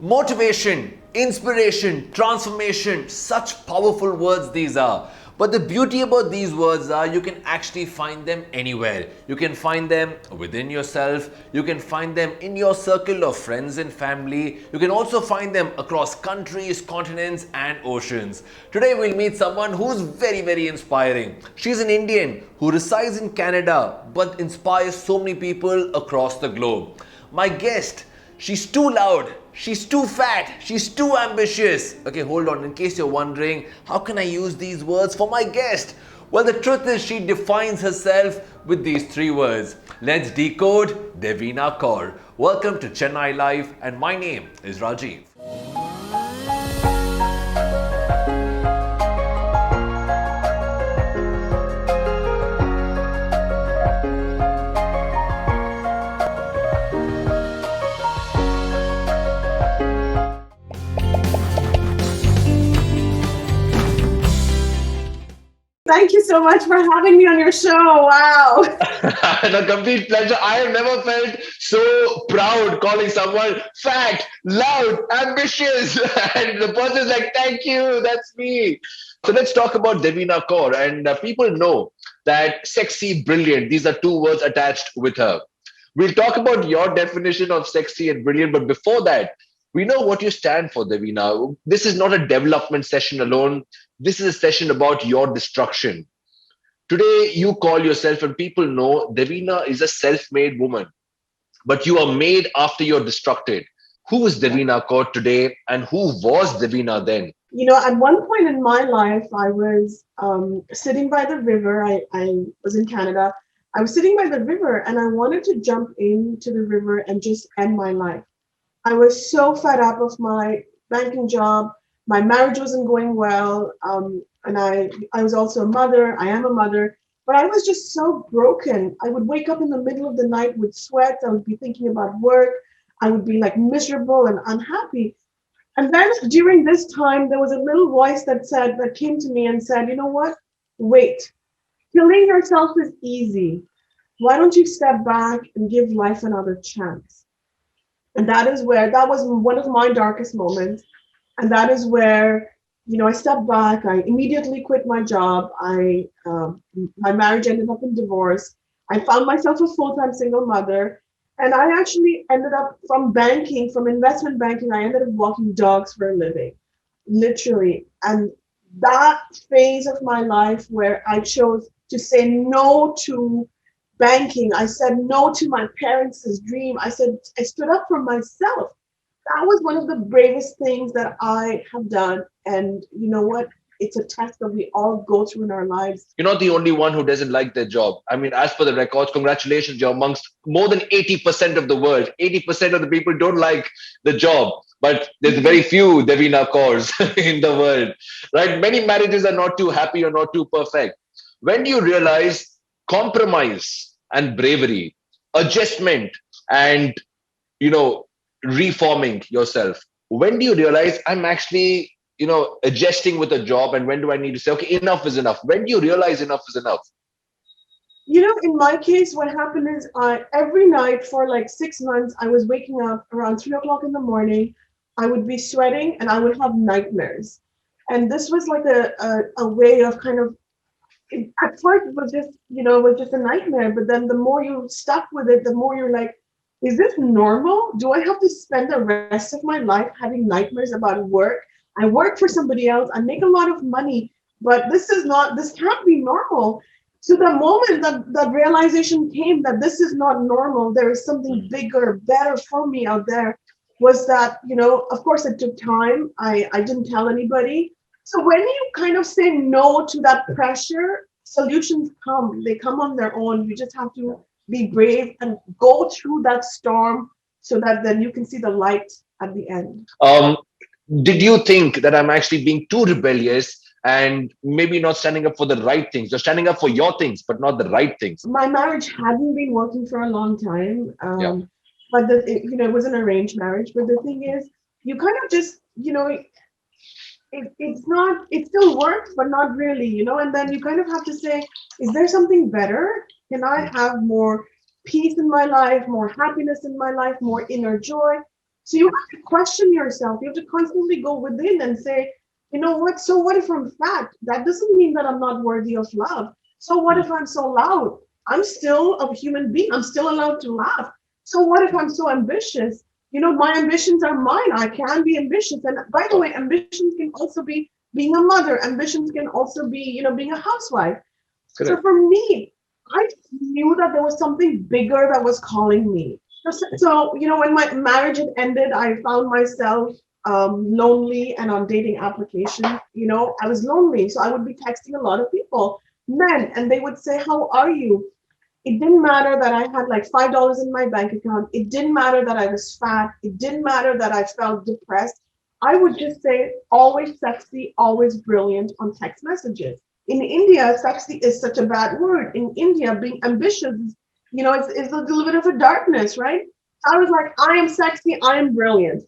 Motivation, inspiration, transformation, such powerful words these are. But the beauty about these words are you can actually find them anywhere. You can find them within yourself. You can find them in your circle of friends and family. You can also find them across countries, continents, and oceans. Today we'll meet someone who's very inspiring. She's an Indian who resides in Canada but inspires so many people across the globe. My guest, she's too loud, she's too fat, she's too ambitious. Okay, hold on. In case you're wondering, how can I use these words for my guest? Well, the truth is, she defines herself with these three words. Let's decode Devina Kaur. Welcome to Chennai Live, and my name is Rajiv. Thank you so much for having me on your show. Wow. A complete pleasure. I have never felt so proud calling someone fat, loud, ambitious. And the person's like, thank you, that's me. So let's talk about Devina Kaur. And people know that sexy, brilliant, these are two words attached with her. We'll talk about your definition of sexy and brilliant. But before that, we know what you stand for, Devina. This is not a development session alone. This is a session about your destruction. Today, you call yourself, and people know Devina is a self-made woman, but you are made after you're destructed. Who is Devina Kaur today, and who was Devina then? At one point in my life, I was sitting by the river. I was in Canada. I was sitting by the river and I wanted to jump into the river and just end my life. I was so fed up of my banking job. My marriage wasn't going well. And I was also a mother. I am a mother. But I was just so broken. I would wake up in the middle of the night with sweat. I would be thinking about work. I would be like miserable and unhappy. And then during this time, there was a little voice that came to me and said, you know what? Wait, killing yourself is easy. Why don't you step back and give life another chance? And that was one of my darkest moments. And that is where, I stepped back. I immediately quit my job. My marriage ended up in divorce. I found myself a full-time single mother. And I actually ended up from investment banking, I ended up walking dogs for a living, literally. And that phase of my life where I chose to say no to banking, I said no to my parents' dream. I stood up for myself. That was one of the bravest things that I have done. And you know what? It's a test that we all go through in our lives. You're not the only one who doesn't like their job. I mean, as per the records, congratulations, you're amongst more than 80% of the world. 80% of the people don't like the job, but there's very few Devina Kaurs in the world, right? Many marriages are not too happy or not too perfect. When do you realize compromise and bravery, adjustment and, you know, reforming yourself? When do you realize I'm actually, adjusting with a job, and when do I need to say, okay, enough is enough? When do you realize enough is enough? In my case, what happened is every night for like 6 months, I was waking up around 3 o'clock in the morning. I would be sweating and I would have nightmares. And this was like a way of kind of, at first it was just a nightmare. But then the more you stuck with it, the more you're like, is this normal? Do I have to spend the rest of my life having nightmares about work? I work for somebody else. I make a lot of money, but this can't be normal. So the moment that realization came that this is not normal, there is something bigger, better for me out there, was that, of course it took time. I didn't tell anybody. So when you kind of say no to that pressure, solutions come. They come on their own. You just have to be brave and go through that storm so that then you can see the light at the end. Did you think that I'm actually being too rebellious and maybe not standing up for the right things, or standing up for your things, but not the right things? My marriage hadn't been working for a long time, Yeah. but it was an arranged marriage. But the thing is, you kind of just, it still works, but not really, and then you kind of have to say, is there something better? Can I have more peace in my life, more happiness in my life, more inner joy? So you have to question yourself. You have to constantly go within and say, you know what? So what if I'm fat? That doesn't mean that I'm not worthy of love. So what if I'm so loud? I'm still a human being. I'm still allowed to laugh. So what if I'm so ambitious? You know, my ambitions are mine. I can be ambitious. And by the way, ambitions can also be being a mother. Ambitions can also be, being a housewife. So Correct. for me, I knew that there was something bigger that was calling me. So, when my marriage had ended, I found myself lonely and on dating applications. I was lonely. So I would be texting a lot of people, men, and they would say, "How are you?" It didn't matter that I had like $5 in my bank account. It didn't matter that I was fat. It didn't matter that I felt depressed. I would just say, always sexy, always brilliant on text messages. In India, sexy is such a bad word. In India, being ambitious, it's a little bit of a darkness, right? I was like, I am sexy, I am brilliant.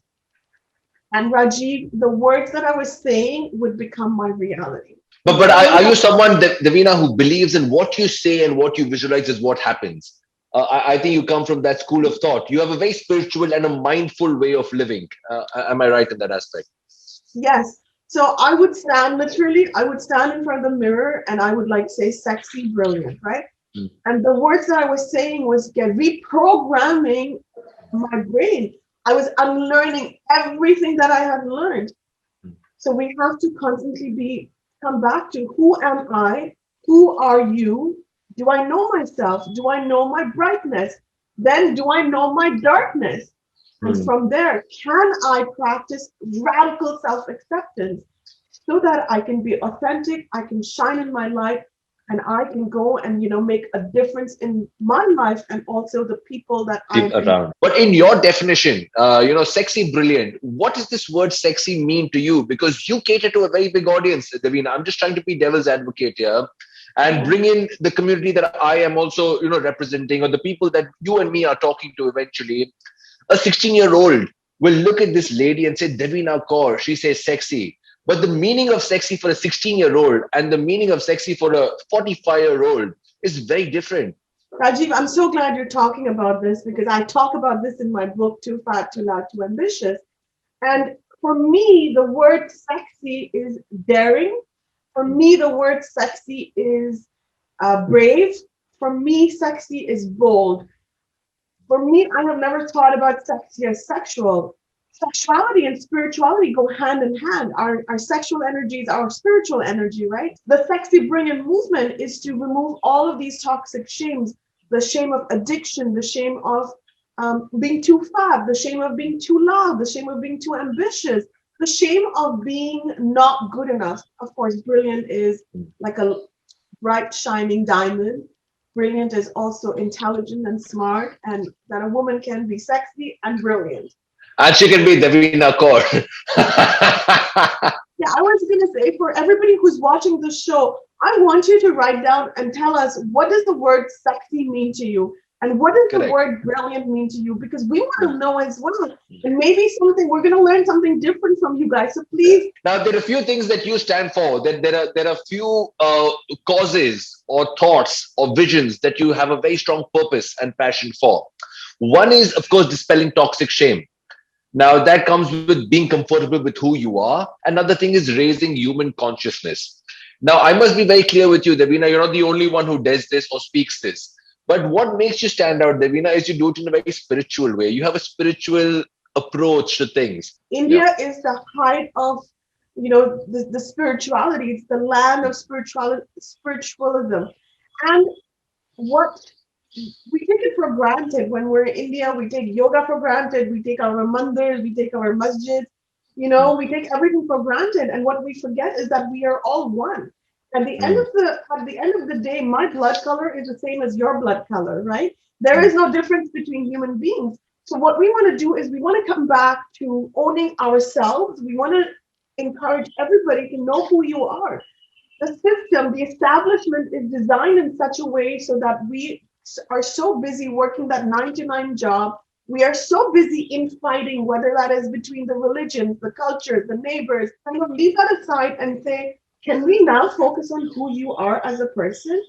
And Rajiv, the words that I was saying would become my reality. But are you someone that Davina who believes in what you say and what you visualize is what happens? I think you come from that school of thought. You have a very spiritual and a mindful way of living. Am I right in that aspect? Yes. So I would stand literally, I would stand in front of the mirror and I would like say sexy, brilliant, right? Mm. And the words that I was saying was get reprogramming my brain. I was unlearning everything that I had learned. So we have to constantly come back to who am I? Who are you? Do I know myself? Do I know my brightness? Then do I know my darkness? And Mm. from there, can I practice radical self acceptance so that I can be authentic, I can shine in my light, and I can go and make a difference in my life and also the people that Keep I around. But in your definition, sexy, brilliant, what does this word sexy mean to you? Because you cater to a very big audience, Davina. I'm just trying to be devil's advocate here and yeah. bring in the community that I am also, representing, or the people that you and me are talking to eventually. A 16-year-old will look at this lady and say, Devina Kaur, she says sexy. But the meaning of sexy for a 16-year-old and the meaning of sexy for a 45-year-old is very different. Rajiv, I'm so glad you're talking about this because I talk about this in my book, Too Fat, Too Loud, Too Ambitious. And for me, the word sexy is daring. For me, the word sexy is brave. For me, sexy is bold. For me, I have never thought about sexy as sexual. Sexuality and spirituality go hand in hand. Our sexual energy is our spiritual energy, right? The sexy brilliant movement is to remove all of these toxic shames, the shame of addiction, the shame of being too fat, the shame of being too loud, the shame of being too ambitious, the shame of being not good enough. Of course, brilliant is like a bright, shining diamond. Brilliant is also intelligent and smart, and that a woman can be sexy and brilliant. And she can be Devina Kaur. Yeah, I was going to say for everybody who's watching the show, I want you to write down and tell us what does the word sexy mean to you? And what does the Correct. word brilliant mean to you? Because we want to know as well. And maybe we're going to learn something different from you guys. So please. Now, there are a few things that you stand for. That there are few causes or thoughts or visions that you have a very strong purpose and passion for. One is, of course, dispelling toxic shame. Now, that comes with being comfortable with who you are. Another thing is raising human consciousness. Now, I must be very clear with you, Devina. You're not the only one who does this or speaks this. But what makes you stand out, Devina, is you do it in a very spiritual way. You have a spiritual approach to things. Yeah. India is the height of, the spirituality. It's the land of spiritualism. And what we take it for granted when we're in India, we take yoga for granted, we take our mandirs, we take our masjids, we take everything for granted. And what we forget is that we are all one. Mm. At the end of the day, my blood color is the same as your blood color, right? There is no difference between human beings. So what we want to do is we want to come back to owning ourselves. We want to encourage everybody to know who you are. The system, the establishment is designed in such a way so that we are so busy working that 9 to 9 job. We are so busy infighting, whether that is between the religions, the cultures, the neighbors. I'm going to leave that aside and say, can we now focus on who you are as a person?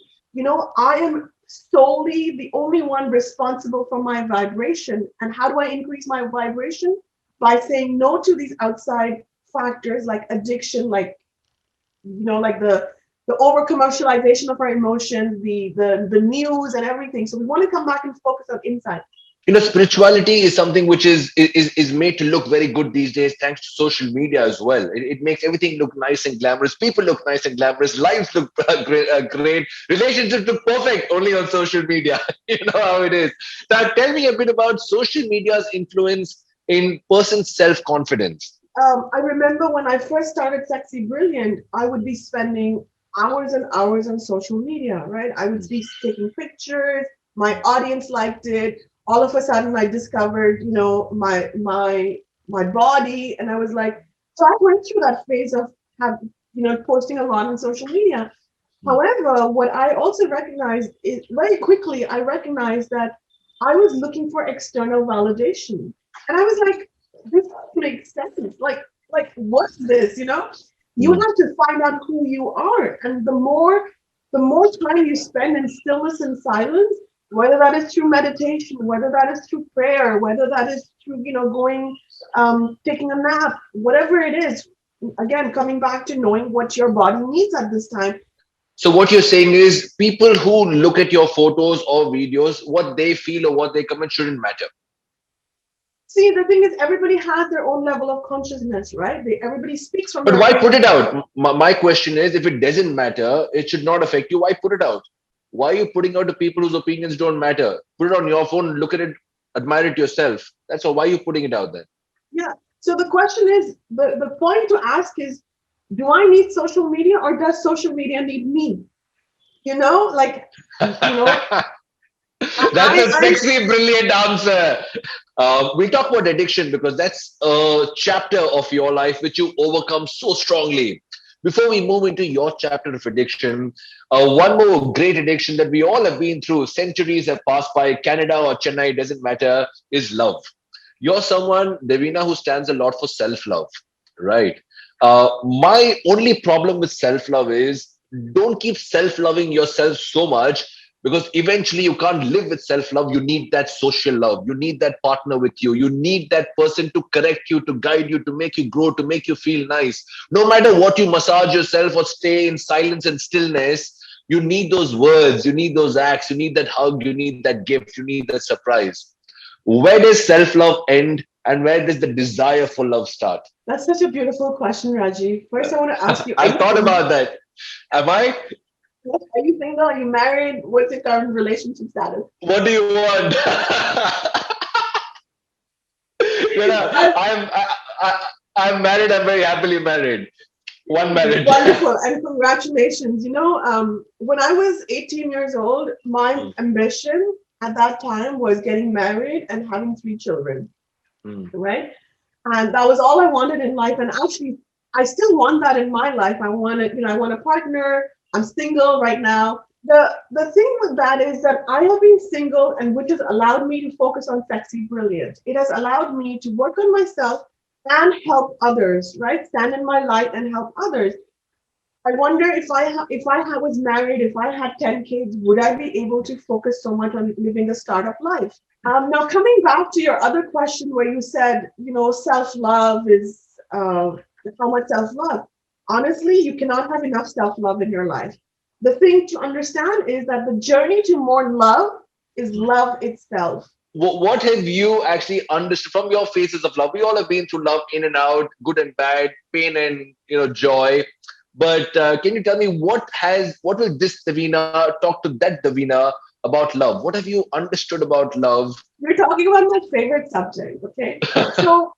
I am solely the only one responsible for my vibration. And how do I increase my vibration? by saying no to these outside factors like addiction, like like the over commercialization of our emotions, the news and everything. So we want to come back and focus on inside. Spirituality is something which is made to look very good these days, thanks to social media as well. It makes everything look nice and glamorous. People look nice and glamorous. Lives look great. Relationships look perfect only on social media. You know how it is. Now, tell me a bit about social media's influence in person's self-confidence. I remember when I first started Sexy Brilliant, I would be spending hours and hours on social media, right? I would be taking pictures. My audience liked it. All of a sudden, I discovered, my body, and I was like, so I went through that phase of posting a lot on social media. However, what I also recognized is very quickly, I recognized that I was looking for external validation, and I was like, this makes sense. Like what's this? You have to find out who you are, and the more time you spend in stillness and silence, whether that is through meditation, whether that is through prayer, whether that is through going taking a nap, whatever it is, again coming back to knowing what your body needs at this time. So what you're saying is people who look at your photos or videos, what they feel or what they comment shouldn't matter. See, the thing is, everybody has their own level of consciousness, right? Everybody speaks from But their why own. put it out? My question is, if it doesn't matter, it should not affect you. Why put it out? Why are you putting out to people whose opinions don't matter? Put it on your phone, look at it, admire it yourself. That's all. Why are you putting it out then? Yeah. So the question is, the point to ask is, do I need social media or does social media need me? Like, That's a sexy, brilliant answer. We talk about addiction because that's a chapter of your life which you overcome so strongly. Before we move into your chapter of addiction, one more great addiction that we all have been through, centuries have passed by, Canada or Chennai, doesn't matter, is love. You're someone, Devina, who stands a lot for self-love, right? My only problem with self-love is don't keep self-loving yourself so much, because eventually you can't live with self-love. You need that social love. You need that partner with you. You need that person to correct you, to guide you, to make you grow, to make you feel nice. No matter what you massage yourself or stay in silence and stillness, you need those words, you need those acts, you need that hug, you need that gift, you need that surprise. Where does self-love end and where does the desire for love start? That's such a beautiful question, Rajiv. First, I want to ask you, I thought about that. Am I? Are you single? Are you married? What's your current relationship status? What do you want? I'm married. I'm very happily married. One marriage. Wonderful, and congratulations. When I was 18 years old, my ambition at that time was getting married and having 3 children, right? And that was all I wanted in life. And actually, I still want that in my life. I want a partner. I'm single right now. The thing with that is that I have been single, and which has allowed me to focus on Sexy Brilliant. It has allowed me to work on myself and help others, right? Stand in my light and help others. I wonder if I was married, if I had 10 kids, would I be able to focus so much on living a startup life? Now, coming back to your other question where you said, self-love is how much self-love. Honestly, you cannot have enough self-love in your life. The thing to understand is that the journey to more love is love itself. What have you actually understood from your phases of love? We all have been through love, in and out, good and bad, pain and joy. But can you tell me what will this Devina talk to that Devina about love? What have you understood about love? You're talking about my favorite subject, okay? So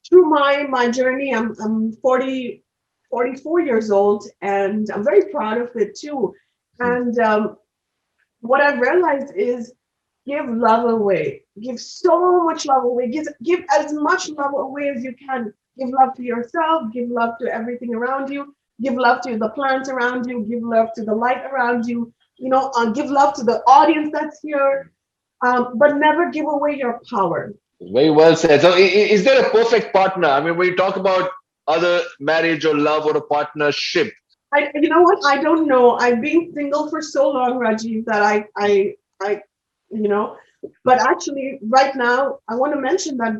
through my journey, I'm 44 years old, and I'm very proud of it too. And what I've realized is give love away. Give so much love away. Give as much love away as you can. Give love to yourself. Give love to everything around you. Give love to the plants around you. Give love to the light around you. Give love to the audience that's here. But never give away your power. Very well said. So, is there a perfect partner? I mean, when you talk about other marriage or love or a partnership, you know what? I don't know. I've been single for so long, Rajiv, that I But actually, right now, I want to mention that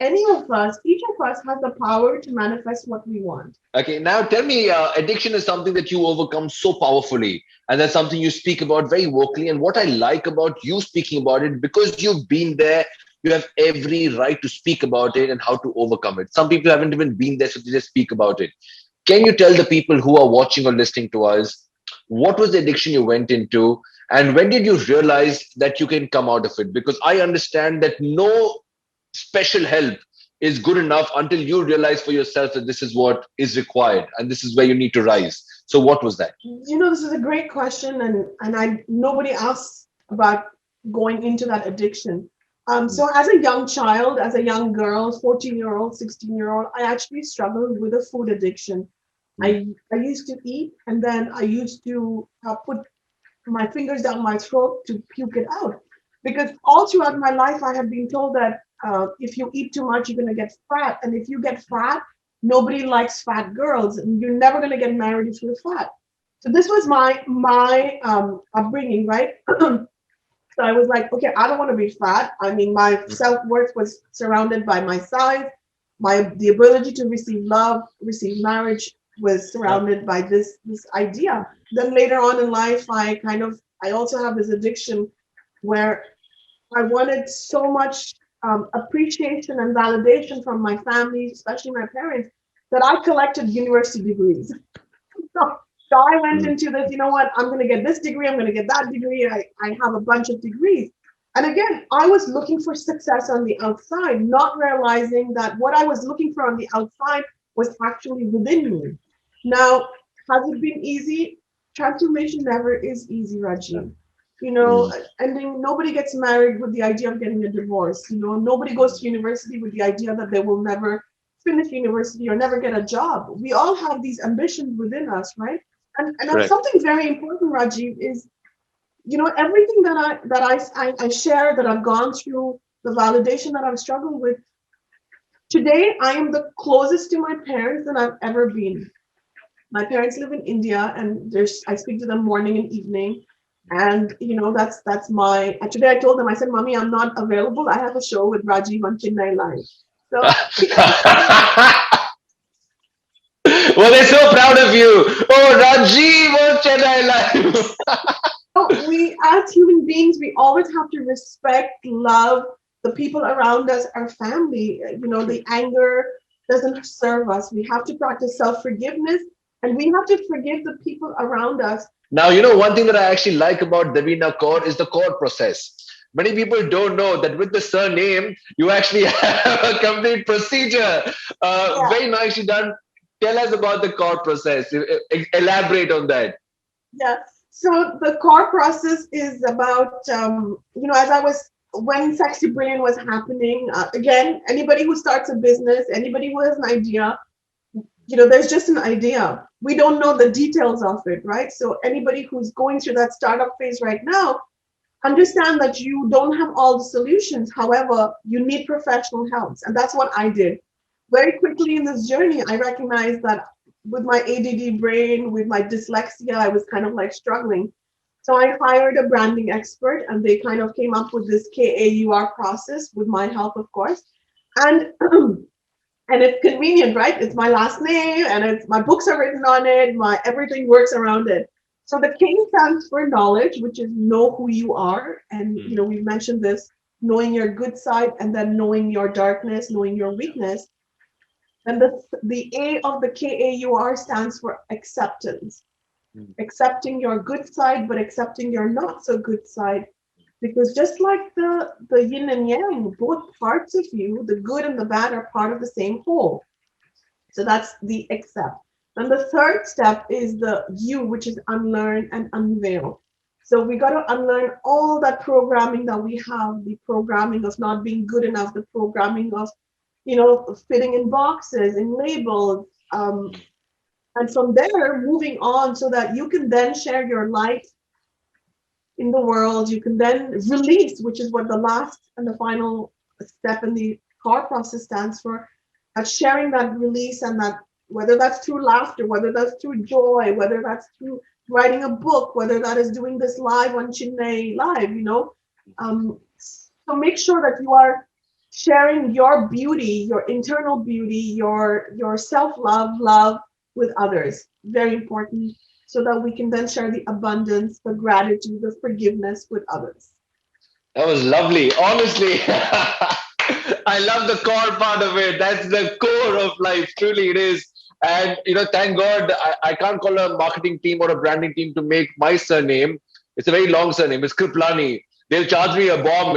any of us, each of us has the power to manifest what we want. Okay, now tell me, addiction is something that you overcome so powerfully, and that's something you speak about very vocally. And what I like about you speaking about it, because you've been there, you have every right to speak about it and how to overcome it. Some people haven't even been there, so they just speak about it. Can you tell the people who are watching or listening to us what was the addiction you went into, and when did you realize that you can come out of it? Because I understand that no special help is good enough until you realize for yourself that this is what is required and this is where you need to rise. So what was that? This is a great question, and I nobody asks about going into that addiction. So as a young child, as a young girl, 14-year-old, 16-year-old, I actually struggled with a food addiction. I used to eat, and then I used to put my fingers down my throat to puke it out. Because all throughout my life, I have been told that if you eat too much, you're going to get fat. And if you get fat, nobody likes fat girls. And you're never going to get married if you're fat. So this was my upbringing, right? So I was like, okay, I don't want to be fat. I mean, my self-worth was surrounded by my size. The ability to receive love, receive marriage was Yep. surrounded by this idea. Then later on in life, I also have this addiction where I wanted so much appreciation and validation from my family, especially my parents, that I collected university degrees. So, so I went Mm. into this, you know what, I'm going to get this degree, I'm going to get that degree. I have a bunch of degrees. And again, I was looking for success on the outside, not realizing that what I was looking for on the outside was actually within me. Now, has it been easy? Transformation never is easy, Rajiv. Mm. And then nobody gets married with the idea of getting a divorce. Nobody goes to university with the idea that they will never finish university or never get a job. We all have these ambitions within us, right? And Correct. something very important, Rajiv, is everything that I share, that I've gone through, the validation that I've struggled with. Today, I am the closest to my parents than I've ever been. My parents live in India, and I speak to them morning and evening. And that's my. Today I told them, I said, "Mommy, I'm not available. I have a show with Rajiv on Chennai Live." So Well, they're so proud of you. Oh, Rajiv on Chennai Live. we, as human beings, we always have to respect, love the people around us, our family. The anger doesn't serve us. We have to practice self-forgiveness, and we have to forgive the people around us. Now, one thing that I actually like about Devina Kaur is the court process. Many people don't know that with the surname, you actually have a complete procedure. Yeah, Very nicely done. Tell us about the court process. Elaborate on that. yeah. So the core process is about, as I was, when Sexy Brilliant was happening, again, anybody who starts a business, anybody who has an idea, there's just an idea. We don't know the details of it, right? So anybody who's going through that startup phase right now, understand that you don't have all the solutions. However, you need professional help. And that's what I did. Very quickly in this journey, I recognized that with my ADD brain, with my dyslexia, I was kind of like struggling. So I hired a branding expert, and they kind of came up with this KAUR process with my help, of course. And and it's convenient, right? It's my last name, and it's my books are written on it. My everything works around it. So the K stands for knowledge, which is know who you are, and we mentioned this, knowing your good side, and then knowing your darkness, knowing your weakness. And the A of the KAUR stands for acceptance, accepting your good side, but accepting your not so good side. Because just like the yin and yang, both parts of you, the good and the bad, are part of the same whole. So that's the accept. And the third step is the U, which is unlearn and unveil. So we got to unlearn all that programming that we have, the programming of not being good enough, the programming of, fitting in boxes, in labels. And from there, moving on so that you can then share your light in the world. You can then release, which is what the last and the final step in the car process stands for. Sharing that release, and that, whether that's through laughter, whether that's through joy, whether that's through writing a book, whether that is doing this live on Chennai Live, So make sure that you are sharing your beauty, your internal beauty, your self-love, love with others. Very important, so that we can then share the abundance, the gratitude, the forgiveness with others. That was lovely. Honestly, I love the core part of it. That's the core of life. Truly, it is. And thank God, I can't call a marketing team or a branding team to make my surname. It's a very long surname. It's Kriplani. They'll charge me a bomb.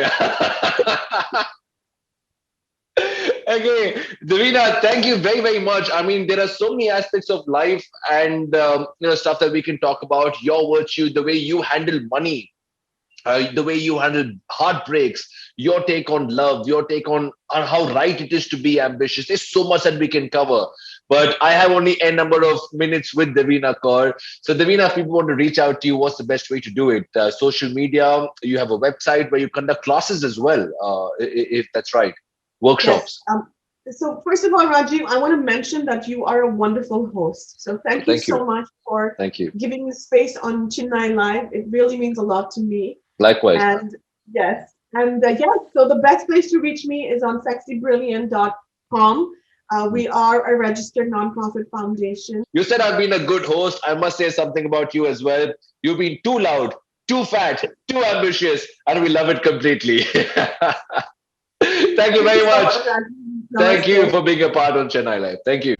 Okay, Davina, thank you very, very much. I mean, there are so many aspects of life and stuff that we can talk about. Your virtue, the way you handle money, the way you handle heartbreaks, your take on love, your take on how right it is to be ambitious. There's so much that we can cover. But I have only a number of minutes with Devina Kaur. So, Devina, if people want to reach out to you, what's the best way to do it? Social media, you have a website where you conduct classes as well, if that's right, Yes. workshops. So first of all, Rajiv, I want to mention that you are a wonderful host. So thank you Thank you. so much for Thank you. giving me space on Chennai Live. It really means a lot to me. Likewise. And yes, and yes, so the best place to reach me is on sexybrilliant.com. We are a registered nonprofit foundation. You said I've been a good host. I must say something about you as well. You've been too loud, too fat, too ambitious, and we love it completely. Thank you very much. So much, Rajiv. Thank you Namaste. for being a part on Chennai Live. Thank you.